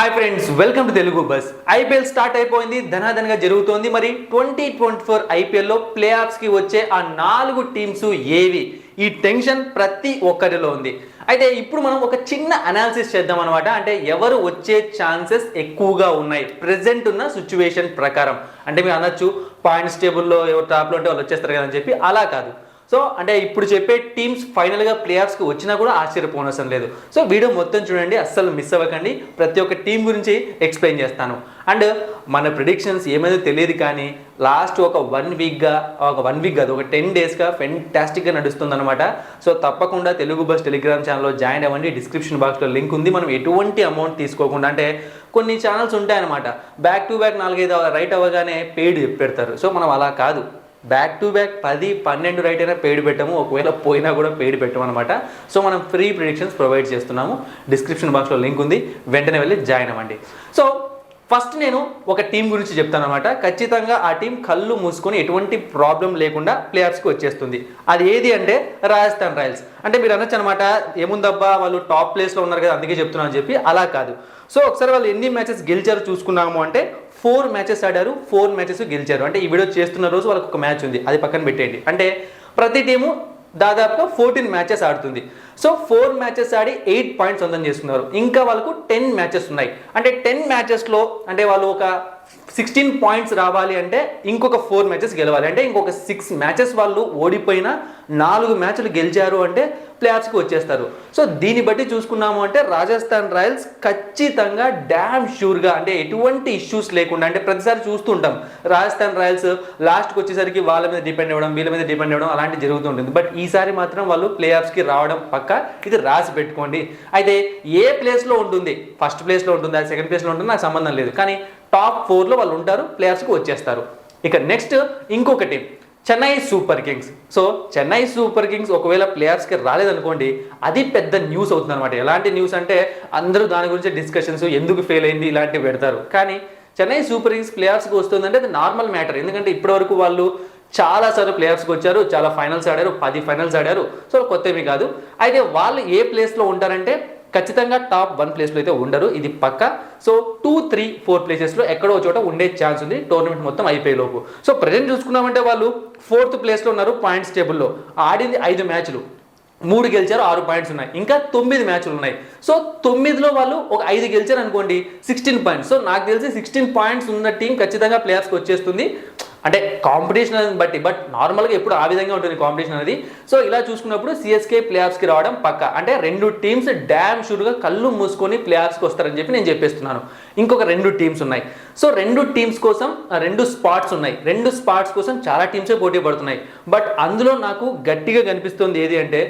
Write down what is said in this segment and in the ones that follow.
Hi friends, welcome to Telugu bus. IPL start అయిపోయింది, ధనాధనగా జరుగుతోంది. మరి 2024 ఐపీఎల్లో ప్లే ఆఫ్స్కి వచ్చే ఆ 4 టీమ్స్ ఏవి? ఈ టెన్షన్ ప్రతి ఒక్కరిలో ఉంది. అయితే ఇప్పుడు మనం ఒక చిన్న అనాలిసిస్ చేద్దాం అనమాట. అంటే ఎవరు వచ్చే ఛాన్సెస్ ఎక్కువగా ఉన్నాయి ప్రెసెంట్ ఉన్న సిచ్యువేషన్ ప్రకారం. అంటే మీరు అనొచ్చు పాయింట్స్ టేబుల్లో ఎవరు టాప్లో ఉంటే వాళ్ళు వచ్చేస్తారు కదా అని చెప్పి. అలా కాదు. సో అంటే ఇప్పుడు చెప్పే టీమ్స్ ఫైనల్గా ప్లే ఆఫ్స్కి వచ్చినా కూడా ఆశ్చర్యపోనవసరం లేదు. సో వీడియో మొత్తం చూడండి, అస్సలు మిస్ అవ్వకండి. ప్రతి ఒక్క టీం గురించి ఎక్స్ప్లెయిన్ చేస్తాను. అండ్ మన ప్రిడిక్షన్స్ ఏమైందో తెలియదు, కానీ లాస్ట్ ఒక వన్ వీక్ కాదు, ఒక 10 డేస్గా ఫెంటాస్టిక్గా నడుస్తుంది అనమాట. సో తప్పకుండా తెలుగు బస్ టెలిగ్రామ్ ఛానల్లో జాయిన్ అవ్వండి. డిస్క్రిప్షన్ బాక్స్లో లింక్ ఉంది. మనం ఎటువంటి అమౌంట్ తీసుకోకుండా, అంటే కొన్ని ఛానల్స్ ఉంటాయన్నమాట, బ్యాక్ టు బ్యాక్ 4-5 రైట్ అవ్వగానే పెయిడ్ పెడతారు. సో మనం అలా కాదు, బ్యాక్ టు బ్యాక్ 10-12 రైట్ అయినా పెయిడ్ పెట్టాము, ఒకవేళ పోయినా కూడా పెయిడ్ పెట్టాము అనమాట. సో మనం ఫ్రీ ప్రిడిక్షన్స్ ప్రొవైడ్ చేస్తున్నాము. డిస్క్రిప్షన్ బాక్స్లో లింక్ ఉంది, వెంటనే వెళ్ళి జాయిన్ అవ్వండి. సో ఫస్ట్ నేను ఒక టీం గురించి చెప్తాను అనమాట. ఖచ్చితంగా ఆ టీం కళ్ళు మూసుకొని ఎటువంటి ప్రాబ్లం లేకుండా ప్లే ఆఫ్స్కి వచ్చేస్తుంది. అది ఏది అంటే రాజస్థాన్ రాయల్స్. అంటే మీరు అనొచ్చు అనమాట, ఏముందబ్బా వాళ్ళు టాప్ ప్లేస్లో ఉన్నారు కదా అందుకే చెప్తున్నాను అని చెప్పి. అలా కాదు. సో ఒకసారి వాళ్ళు ఎన్ని మ్యాచెస్ గెలిచారో చూసుకున్నాము అంటే 4 మ్యాచెస్ ఆడారు, 4 మ్యాచెస్ గెలిచారు. అంటే ఈ వీడియో చేస్తున్న రోజు వాళ్ళకి ఒక మ్యాచ్ ఉంది, అది పక్కన పెట్టేయండి. అంటే ప్రతి టీము దాదాపుగా 14 మ్యాచెస్ ఆడుతుంది. సో 4 మ్యాచెస్ ఆడి 8 పాయింట్స్ సొంతం చేసుకున్నారు. ఇంకా వాళ్ళకు 10 మ్యాచెస్ ఉన్నాయి. అంటే 10 మ్యాచెస్లో అంటే వాళ్ళు ఒక 16 పాయింట్స్ రావాలి అంటే ఇంకొక 4 మ్యాచెస్ గెలవాలి. అంటే ఇంకొక 6 మ్యాచెస్ వాళ్ళు ఓడిపోయినా 4 మ్యాచ్లు గెలిచారు అంటే ప్లే ఆఫ్స్కి వచ్చేస్తారు. సో దీన్ని బట్టి చూసుకున్నాము అంటే రాజస్థాన్ రాయల్స్ ఖచ్చితంగా డ్యామ్ షూర్గా, అంటే ఎటువంటి ఇష్యూస్ లేకుండా, అంటే ప్రతిసారి చూస్తుంటాం రాజస్థాన్ రాయల్స్ లాస్ట్కి వచ్చేసరికి వాళ్ళ మీద డిపెండ్ అవ్వడం, వీళ్ళ మీద డిపెండ్ అవ్వడం అలాంటివి జరుగుతుంటుంది. బట్ ఈసారి మాత్రం వాళ్ళు ప్లే ఆఫ్స్కి రావడం పక్క, ఇది రాసి పెట్టుకోండి. అయితే ఏ ప్లేస్లో ఉంటుంది, ఫస్ట్ ప్లేస్లో ఉంటుందా సెకండ్ ప్లేస్లో ఉంటుందో నాకు సంబంధం లేదు, కానీ టాప్ 4లో వాళ్ళు ఉంటారు, ప్లే ఆఫ్స్కి వచ్చేస్తారు. ఇక నెక్స్ట్ ఇంకొక team Chennai super Kings. So Chennai super Kings ఒకవేళ ప్లే ఆఫ్స్కి రాలేదనుకోండి, అది పెద్ద న్యూస్ అవుతుంది అనమాట. ఎలాంటి న్యూస్ అంటే అందరూ దాని గురించి డిస్కషన్స్, ఎందుకు ఫెయిల్ అయింది ఇలాంటివి పెడతారు. కానీ చెన్నై సూపర్ కింగ్స్ ప్లే ఆఫ్స్కి వస్తుందంటే అది నార్మల్ మ్యాటర్. ఎందుకంటే ఇప్పటివరకు వాళ్ళు చాలాసార్లు ప్లే ఆఫ్స్కి వచ్చారు, చాలా ఫైనల్స్ ఆడారు, 10 ఫైనల్స్ ఆడారు. సో కొత్త ఏమీ కాదు. అయితే వాళ్ళు ఏ ప్లేస్లో ఉంటారంటే ఖచ్చితంగా టాప్ 1 ప్లేస్లో అయితే ఉండరు, ఇది పక్క. సో 2, 3, 4 ప్లేసెస్లో ఎక్కడో చోట ఉండే ఛాన్స్ ఉంది టోర్నమెంట్ మొత్తం అయిపోయేలోపు. సో ప్రజెంట్ చూసుకున్నామంటే వాళ్ళు 4th ప్లేస్లో ఉన్నారు పాయింట్స్ టేబుల్లో. ఆడింది 5 మ్యాచ్లు, 3 గెలిచారు, 6 పాయింట్స్ ఉన్నాయి. ఇంకా 9 మ్యాచ్లు ఉన్నాయి. సో 9లో వాళ్ళు ఒక 5 గెలిచారు అనుకోండి, 16 పాయింట్స్. సో నాకు తెలిసి 16 పాయింట్స్ ఉన్న టీం ఖచ్చితంగా ప్లే ఆఫ్స్కి వచ్చేస్తుంది. అంటే కాంపిటీషన్ బట్టి, బట్ నార్మల్గా ఎప్పుడు ఆ విధంగా ఉంటుంది కాంపిటీషన్ అనేది. సో ఇలా చూసుకున్నప్పుడు సిఎస్కే ప్లే ఆఫ్స్కి రావడం పక్క. అంటే 2 టీమ్స్ డ్యామ్ షూర్గా కళ్ళు మూసుకొని ప్లే ఆఫ్స్కి వస్తారని చెప్పి నేను చెప్పేస్తున్నాను. ఇంకొక 2 టీమ్స్ ఉన్నాయి. సో 2 టీమ్స్ కోసం 2 స్పాట్స్ ఉన్నాయి. 2 స్పాట్స్ కోసం చాలా టీమ్సే పోటీ పడుతున్నాయి. బట్ అందులో నాకు గట్టిగా కనిపిస్తుంది ఏది అంటే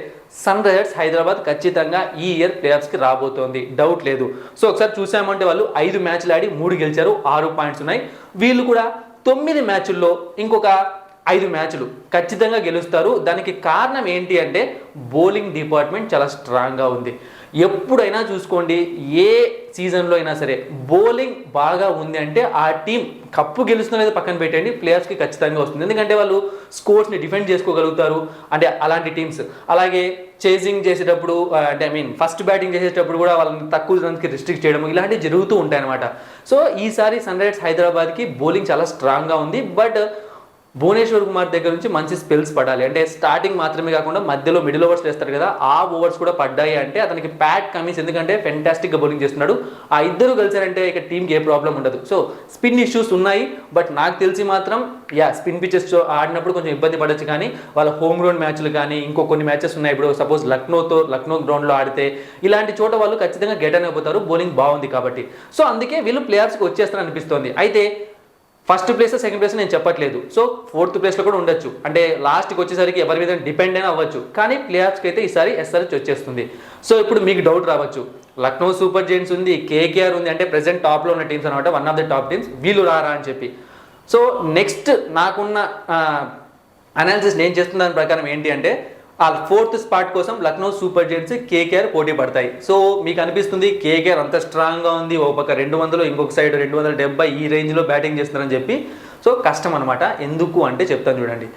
సన్ రైజర్స్ హైదరాబాద్ ఖచ్చితంగా ఈ ఇయర్ ప్లే ఆఫ్స్కి రాబోతోంది, డౌట్ లేదు. సో ఒకసారి చూసామంటే వాళ్ళు 5 మ్యాచ్లు ఆడి 3 గెలిచారు, 6 పాయింట్స్ ఉన్నాయి. వీళ్ళు కూడా 9 మ్యాచ్ల్లో ఇంకొక 5 మ్యాచ్లు ఖచ్చితంగా గెలుస్తారు. దానికి కారణం ఏంటి అంటే బౌలింగ్ డిపార్ట్మెంట్ చాలా స్ట్రాంగ్గా ఉంది. ఎప్పుడైనా చూసుకోండి, ఏ సీజన్లో అయినా సరే బౌలింగ్ బాగా ఉంది అంటే ఆ టీం కప్పు గెలుస్తున్నది పక్కన పెట్టండి, ప్లే ఆఫ్స్కి ఖచ్చితంగా వస్తుంది. ఎందుకంటే వాళ్ళు స్కోర్స్ని డిఫెండ్ చేసుకోగలుగుతారు. అంటే అలాంటి టీమ్స్ అలాగే చేసింగ్ చేసేటప్పుడు, అంటే ఫస్ట్ బ్యాటింగ్ చేసేటప్పుడు కూడా వాళ్ళని తక్కువ రన్స్కి రిస్ట్రిక్ట్ చేయడం ఇలాంటివి జరుగుతూ ఉంటాయి అనమాట. సో ఈసారి సన్ రైజర్స్ హైదరాబాద్కి బౌలింగ్ చాలా స్ట్రాంగ్గా ఉంది. బట్ భువనేశ్వర్ కుమార్ దగ్గర నుంచి మంచి స్పెల్స్ పడాలి. అంటే స్టార్టింగ్ మాత్రమే కాకుండా మధ్యలో మిడిల్ ఓవర్స్ వేస్తారు కదా, ఆ ఓవర్స్ కూడా పడ్డాయి అంటే అతనికి ప్యాట్ కమిన్స్, ఎందుకంటే ఫెంటాస్టిక్గా బౌలింగ్ చేస్తున్నాడు. ఆ ఇద్దరు కలిసారంటే ఇక టీంకి ఏ ప్రాబ్లం ఉండదు. సో స్పిన్ ఇష్యూస్ ఉన్నాయి, బట్ నాకు తెలిసి మాత్రం స్పిన్ పిచెస్ ఆడినప్పుడు కొంచెం ఇబ్బంది పడవచ్చు. కానీ వాళ్ళ హోమ్ గ్రౌండ్ మ్యాచ్లు కానీ ఇంకో కొన్ని మ్యాచెస్ ఉన్నాయి. ఇప్పుడు సపోజ్ లక్నో గ్రౌండ్లో ఆడితే ఇలాంటి చోట వాళ్ళు ఖచ్చితంగా గెట్ అయిపోతారు, బౌలింగ్ బాగుంది కాబట్టి. సో అందుకే వీళ్ళు ప్లే ఆఫ్స్కి వచ్చేస్తారని అనిపిస్తోంది. అయితే ఫస్ట్ ప్లేస్ సెకండ్ ప్లేస్ నేను చెప్పట్లేదు. సో 4th ప్లేస్లో కూడా ఉండొచ్చు. అంటే లాస్ట్కి వచ్చేసరికి ఎవరి మీద డిపెండ్ అయినా అవ్వచ్చు. కానీ ప్లే ఆఫ్స్కి అయితే ఈసారి ఎస్ఆర్హెచ్ వచ్చేస్తుంది. సో ఇప్పుడు మీకు డౌట్ రావచ్చు, లక్నో సూపర్ జైంట్స్ ఉంది, కేకేఆర్ ఉంది, అంటే ప్రెసెంట్ టాప్లో ఉన్న టీమ్స్ అనమాట, 1 ఆఫ్ ది టాప్ టీమ్స్, వీళ్ళు రారా అని చెప్పి. సో నెక్స్ట్ నాకున్న అనాలిసిస్ నేను చేస్తున్న దాని ప్రకారం ఏంటి అంటే ఆ 4th స్పాట్ కోసం లక్నో సూపర్ జైంట్స్, కేకేఆర్ పోటీ పడతాయి. సో మీకు అనిపిస్తుంది కేకేఆర్ అంత స్ట్రాంగ్గా ఉంది, ఒక పక్క 200, ఇంకొక సైడ్ 270 ఈ రేంజ్లో బ్యాటింగ్ చేస్తున్నారని చెప్పి. సో కష్టం అనమాట. ఎందుకు అంటే చెప్తాను చూడండి.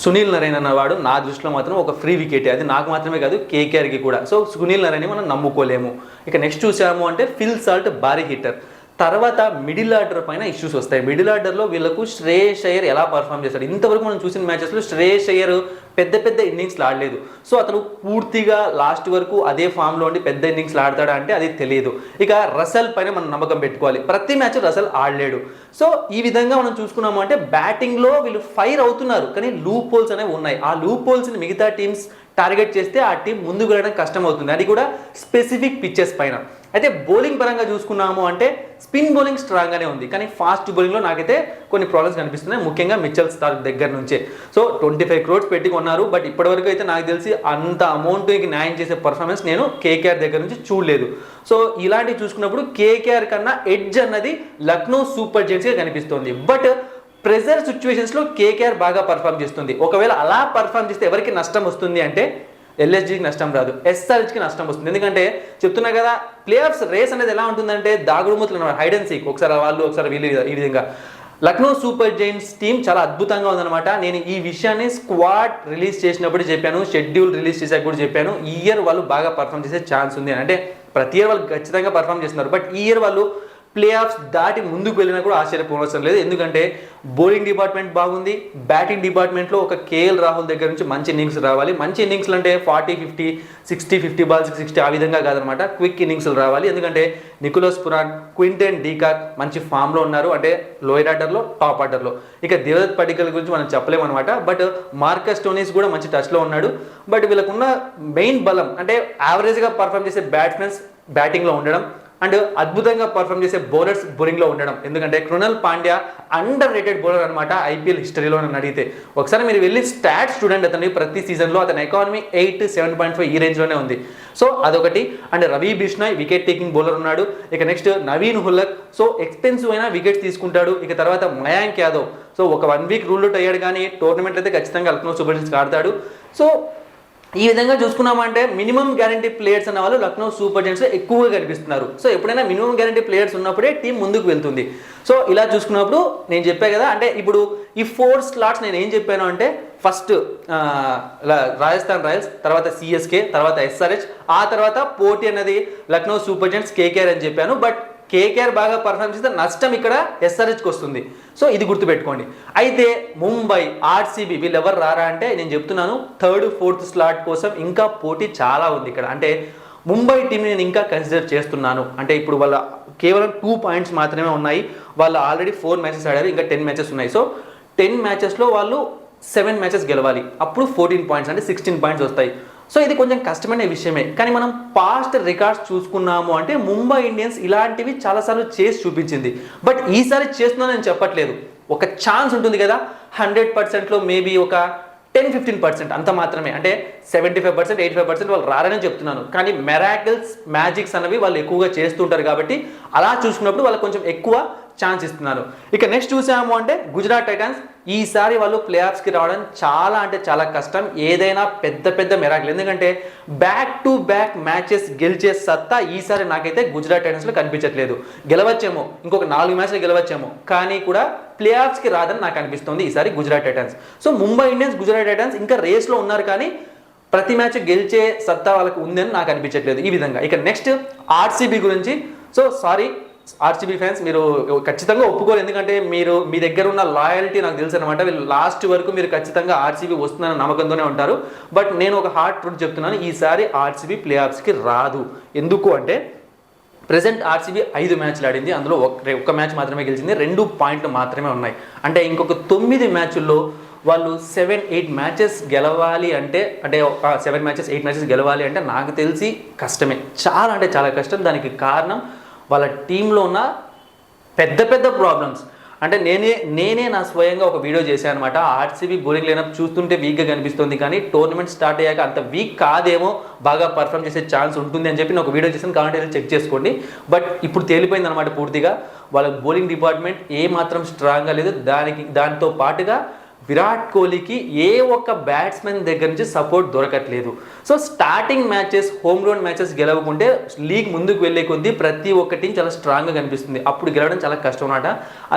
సునీల్ నరైన్ అన్నవాడు నా దృష్టిలో మాత్రం ఒక ఫ్రీ వికెట్, అది నాకు మాత్రమే కాదు కేకేఆర్కి కూడా. సో సునీల్ నరైన్ మనం నమ్ముకోలేము. ఇక నెక్స్ట్ చూసాము అంటే ఫిల్ సాల్ట్ భారీ హిట్టర్. తర్వాత మిడిల్ ఆర్డర్ పైన ఇష్యూస్ వస్తాయి. మిడిల్ ఆర్డర్లో వీళ్ళకు శ్రేయస్ అయ్యర్ ఎలా పర్ఫామ్ చేస్తాడు, ఇంతవరకు మనం చూసిన మ్యాచెస్లో శ్రేయస్ అయ్యర్ పెద్ద పెద్ద ఇన్నింగ్స్లు ఆడలేదు. సో అతను పూర్తిగా లాస్ట్ వరకు అదే ఫామ్లో ఉండి పెద్ద ఇన్నింగ్స్లు ఆడతాడా అంటే అది తెలియదు. ఇక రసల్ పైన మనం నమ్మకం పెట్టుకోవాలి, ప్రతి మ్యాచ్ రసల్ ఆడలేడు. సో ఈ విధంగా మనం చూసుకున్నాము అంటే బ్యాటింగ్లో వీళ్ళు ఫైర్ అవుతున్నారు, కానీ లూప్ హోల్స్ అనేవి ఉన్నాయి. ఆ లూప్ హోల్స్ని మిగతా టీమ్స్ టార్గెట్ చేస్తే ఆ టీం ముందుకు వెళ్ళడం కష్టం అవుతుంది, అది కూడా స్పెసిఫిక్ పిచ్చెస్ పైన. అయితే బౌలింగ్ పరంగా చూసుకున్నాము అంటే స్పిన్ బౌలింగ్ స్ట్రాంగ్గానే ఉంది, కానీ ఫాస్ట్ బౌలింగ్లో నాకైతే కొన్ని ప్రాబ్లమ్స్ కనిపిస్తున్నాయి, ముఖ్యంగా మిచెల్ స్టార్క్ దగ్గర నుంచే. సో 25 crores పెట్టి కొన్నారు, బట్ ఇప్పటివరకు అయితే నాకు తెలిసి అంత అమౌంట్కి న్యాయం చేసే పర్ఫార్మెన్స్ నేను కేకేఆర్ దగ్గర నుంచి చూడలేదు. సో ఇలాంటివి చూసుకున్నప్పుడు కేకేఆర్ కన్నా ఎడ్జ్ అన్నది లక్నో సూపర్ జెయింట్స్గా కనిపిస్తుంది. బట్ ప్రెజర్ సిచ్యువేషన్స్లో కేకేఆర్ బాగా పర్ఫామ్ చేస్తుంది. ఒకవేళ అలా పర్ఫామ్ చేస్తే ఎవరికి నష్టం వస్తుంది అంటే ఎల్ఎస్జీకి నష్టం రాదు, ఎస్ఆర్హెచ్కి నష్టం వస్తుంది. ఎందుకంటే చెప్తున్నా కదా, ప్లే ఆఫ్స్ రేస్ అనేది ఎలా ఉంటుందంటే దాగుడుమూతలు, హైడ్ అండ్ సీక్, ఒకసారి వాళ్ళు ఒకసారి వీళ్ళు, ఈ విధంగా లక్నో సూపర్ జైంట్స్ టీం చాలా అద్భుతంగా ఉందన్నమాట. నేను ఈ విషయాన్ని స్క్వాడ్ రిలీజ్ చేసినప్పుడు చెప్పాను, షెడ్యూల్ రిలీజ్ చేసాక కూడా చెప్పాను. ఈ ఇయర్ వాళ్ళు బాగా పర్ఫామ్ చేసే ఛాన్స్ ఉంది అంటే ప్రతి ఇయర్ వాళ్ళు ఖచ్చితంగా పర్ఫామ్ చేస్తున్నారు, బట్ ఈ ఇయర్ వాళ్ళు ప్లే ఆఫ్స్ దాటి ముందుకు వెళ్ళినా కూడా ఆశ్చర్యపోవడం లేదు. ఎందుకంటే బౌలింగ్ డిపార్ట్మెంట్ బాగుంది, బ్యాటింగ్ డిపార్ట్మెంట్లో ఒక కేఎల్ రాహుల్ దగ్గర నుంచి మంచి ఇన్నింగ్స్ రావాలి. మంచి ఇన్నింగ్స్లు అంటే 40-50, 60-50 బాల్స్ 60 ఆ విధంగా కాదనమాట, క్విక్ ఇన్నింగ్స్లు రావాలి. ఎందుకంటే నికోలస్ పురాన్, క్వింటన్ డీకాక్ మంచి ఫామ్లో ఉన్నారు, అంటే లోయర్ ఆర్డర్లో, టాప్ ఆర్డర్లో. ఇక దేవదత్ పడిక్కల్ గురించి మనం చెప్పలేమన్నమాట, బట్ మార్కస్ స్టోనీస్ కూడా మంచి టచ్లో ఉన్నాడు. బట్ వీళ్ళకున్న మెయిన్ బలం అంటే యావరేజ్గా పర్ఫామ్ చేసే బ్యాట్స్మెన్స్ బ్యాటింగ్లో ఉండడం అండ్ అద్భుతంగా పర్ఫామ్ చేసే బౌలర్స్ బౌలింగ్లో ఉండడం. ఎందుకంటే Krunal Pandya under rated bowler అనమాట ఐపీఎల్ హిస్టరీలో నన్ను అడిగితే. ఒకసారి మీరు వెళ్ళి స్టాట్స్ చూడండి, అతని ప్రతి సీజన్లో అతని ఎకానమీ 8, 7.5 ఈ రేంజ్లోనే ఉంది. సో అదొకటి. And Ravi Bishnoi wicket taking bowler ఉన్నాడు. ఇక నెక్స్ట్ నవీన్ హుల్లక్, సో ఎక్స్పెన్సివ్ అయినా వికెట్స్ తీసుకుంటాడు. ఇక తర్వాత మయాంక్ యాదవ్, సో ఒక 1 week రూల్ అవుట్ అయ్యాడు, కానీ టోర్నమెంట్ అయితే ఖచ్చితంగా లక్నో సూపర్ జెయింట్స్ ఆడతాడు. సో ఈ విధంగా చూసుకున్నామంటే మినిమం గ్యారంటీ ప్లేయర్స్ అన్న వాళ్ళు లక్నో సూపర్ జెయింట్స్లో ఎక్కువగా కనిపిస్తున్నారు. సో ఎప్పుడైనా మినిమం గ్యారంటీ ప్లేయర్స్ ఉన్నప్పుడే టీం ముందుకు వెళ్తుంది. సో ఇలా చూసుకున్నప్పుడు నేను చెప్పా కదా, అంటే ఇప్పుడు ఈ 4 slots నేను ఏం చెప్పాను అంటే ఫస్ట్ రాజస్థాన్ రాయల్స్, తర్వాత సిఎస్కే, తర్వాత ఎస్ఆర్హెచ్, ఆ తర్వాత పోటీ అనేది లక్నో సూపర్ జెయింట్స్, కేకేఆర్ అని చెప్పాను. బట్ కేకేఆర్ బాగా పర్ఫార్మ్ చేస్తే నష్టం ఇక్కడ ఎస్ఆర్హెచ్కి వస్తుంది. సో ఇది గుర్తుపెట్టుకోండి. అయితే ముంబై, ఆర్సీబీ వీళ్ళు ఎవరు రారా అంటే నేను చెప్తున్నాను 3rd, 4th slot కోసం ఇంకా పోటీ చాలా ఉంది ఇక్కడ. అంటే ముంబై టీంని నేను ఇంకా కన్సిడర్ చేస్తున్నాను. అంటే ఇప్పుడు వాళ్ళ కేవలం 2 points మాత్రమే ఉన్నాయి, వాళ్ళు ఆల్రెడీ 4 matches ఆడారు, ఇంకా 10 matches ఉన్నాయి. సో 10 matchesలో వాళ్ళు 7 matches గెలవాలి, అప్పుడు 14 points అంటే 16 points వస్తాయి. సో ఇది కొంచెం కష్టమైన విషయమే, కానీ మనం పాస్ట్ రికార్డ్స్ చూసుకున్నాము అంటే ముంబై ఇండియన్స్ ఇలాంటివి చాలాసార్లు చేసి చూపించింది. బట్ ఈసారి చేస్తుందని నేను చెప్పట్లేదు, ఒక ఛాన్స్ ఉంటుంది కదా, 100%లో మేబీ ఒక 10-15% అంత మాత్రమే. అంటే 75%, 85% వాళ్ళు రారని చెప్తున్నాను, కానీ మెరాకిల్స్, మ్యాజిక్స్ అనేవి వాళ్ళు ఎక్కువగా చేస్తుంటారు కాబట్టి అలా చూసుకున్నప్పుడు వాళ్ళకి కొంచెం ఎక్కువ ఛాన్స్ ఇస్తున్నారు. ఇక నెక్స్ట్ చూసాము అంటే గుజరాత్ టైటాన్స్, ఈసారి వాళ్ళు ప్లే ఆఫ్స్కి రావడం చాలా అంటే చాలా కష్టం, ఏదైనా పెద్ద పెద్ద మెరాకిల్. ఎందుకంటే బ్యాక్ టు బ్యాక్ మ్యాచెస్ గెలిచే సత్తా ఈసారి నాకైతే గుజరాత్ టైటన్స్లో కనిపించట్లేదు. గెలవచ్చేమో, ఇంకొక 4 మ్యాచ్లు గెలవచ్చేమో, కానీ కూడా ప్లే ఆఫ్స్కి రాదని నాకు అనిపిస్తుంది ఈసారి Gujarat Titans. So Mumbai Indians, Gujarat Titans ఇంకా రేస్లో ఉన్నారు, కానీ ప్రతి మ్యాచ్ గెలిచే సత్తా వాళ్ళకి ఉందని నాకు అనిపించట్లేదు ఈ విధంగా. ఇక నెక్స్ట్ ఆర్సీబీ గురించి. సో సారీ ఆర్సీబీ ఫ్యాన్స్, మీరు ఖచ్చితంగా ఒప్పుకోరు, ఎందుకంటే మీరు మీ దగ్గర ఉన్న లాయల్టీ నాకు తెలుసు అనమాట. వీళ్ళు లాస్ట్ వరకు మీరు ఖచ్చితంగా ఆర్సీబీ వస్తుందన్న నమ్మకంతోనే ఉంటారు. బట్ నేను ఒక హార్డ్ ట్రూత్ చెప్తున్నాను, ఈసారి ఆర్సీబీ ప్లే ఆఫ్స్కి రాదు. ఎందుకు అంటే ప్రెసెంట్ ఆర్సీబీ 5 మ్యాచ్లు ఆడింది, అందులో ఒక్క మ్యాచ్ మాత్రమే గెలిచింది, 2 points మాత్రమే ఉన్నాయి. అంటే ఇంకొక 9 మ్యాచ్ల్లో వాళ్ళు 7-8 matches గెలవాలి అంటే 7 matches 8 matches గెలవాలి అంటే నాకు తెలిసి కష్టమే, చాలా అంటే చాలా కష్టం. దానికి కారణం వాళ్ళ టీంలో ఉన్న పెద్ద పెద్ద ప్రాబ్లమ్స్. అంటే నేనే నా స్వయంగా ఒక వీడియో చేశాను అనమాట, ఆర్సీబీ బౌలింగ్ లైనప్ చూస్తుంటే వీక్గా కనిపిస్తుంది, కానీ టోర్నమెంట్ స్టార్ట్ అయ్యాక అంత వీక్ కాదేమో, బాగా పర్ఫామ్ చేసే ఛాన్స్ ఉంటుంది అని చెప్పి నేను ఒక వీడియో చేశాను, కాబట్టి చెక్ చేసుకోండి. బట్ ఇప్పుడు తేలిపోయింది అనమాట పూర్తిగా, వాళ్ళ బౌలింగ్ డిపార్ట్మెంట్ ఏ మాత్రం స్ట్రాంగ్గా లేదు. దాంతో పాటుగా విరాట్ కోహ్లీకి ఏ ఒక్క బ్యాట్స్మెన్ దగ్గర నుంచి సపోర్ట్ దొరకట్లేదు. So starting matches, home ground matches గెలవకుంటే లీగ్ ముందుకు వెళ్ళే కొద్దీ ప్రతి ఒక్క టీం చాలా స్ట్రాంగ్గా కనిపిస్తుంది. అప్పుడు గెలవడం చాలా కష్టం అన్నమాట.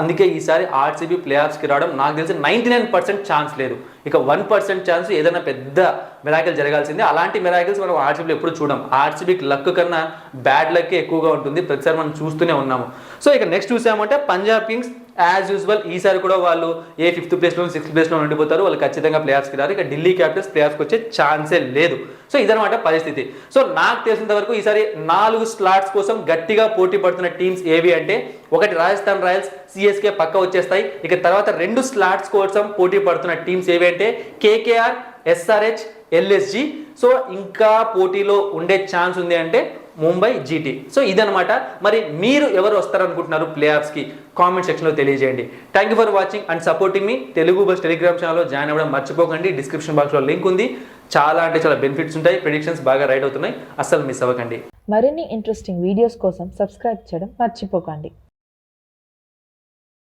అందుకే ఈసారి ఆర్సీబీ ప్లే ఆఫ్స్కి రావడం నాకు తెలిసి 99% ఛాన్స్ లేదు. ఇక 1% ఛాన్స్ ఏదైనా పెద్ద మిరాకిల్ జరగాల్సిందే. అలాంటి మిరాకిల్స్ మనం ఆర్సీబీలో ఎప్పుడు చూడం. ఆర్సీబీకి లక్ కన్నా బ్యాడ్ లక్ ఎక్కువగా ఉంటుంది. ప్రతిసారి మనం చూస్తూనే ఉన్నాము. సో ఇక నెక్స్ట్ చూసామంటే పంజాబ్ కింగ్స్ యాజ్ యూజువల్ ఈసారి కూడా వాళ్ళు ఏ 5th ప్లేస్లో 6th ప్లేస్లో ఉండిపోతారు. వాళ్ళు ఖచ్చితంగా ప్లే ఆఫ్స్కి రారు. ఇక ఢిల్లీ క్యాపిటల్స్ ప్లే ఆఫ్స్కి వచ్చే ఛాన్సే లేదు. సో ఇదనమాట పరిస్థితి. సో నాకు తెలిసినంత వరకు ఈసారి 4 స్లాట్స్ కోసం గట్టిగా పోటీ పడుతున్న టీమ్స్ ఏవి అంటే, ఒకటి రాజస్థాన్ రాయల్స్, సిఎస్కే పక్క వచ్చేస్తాయి. ఇక తర్వాత 2 స్లాట్స్ కోసం పోటీ పడుతున్న టీమ్స్ ఏవి అంటే కేకేఆర్, ఎస్ఆర్హెచ్, ఎల్ఎస్జి. సో ఇంకా పోటీలో ఉండే ఛాన్స్ ఉంది అంటే ముంబై, జీటీ. సో ఇదనమాట. మరి మీరు ఎవరు వస్తారనుకుంటున్నారు ప్లే ఆఫ్స్కి? కామెంట్ సెక్షన్లో తెలియజేయండి. Thank you for watching and supporting me. Telugu bus Telegram ఛానల్లో జాయిన్ అవ్వడం మర్చిపోకండి. డిస్క్రిప్షన్ బాక్స్లో లింక్ ఉంది. చాలా అంటే చాలా బెనిఫిట్స్ ఉంటాయి. ప్రెడిక్షన్స్ బాగా రైట్ అవుతున్నాయి. అస్సలు మిస్ అవ్వకండి. మరిన్ని ఇంట్రెస్టింగ్ వీడియోస్ కోసం సబ్స్క్రైబ్ చేయడం మర్చిపోకండి.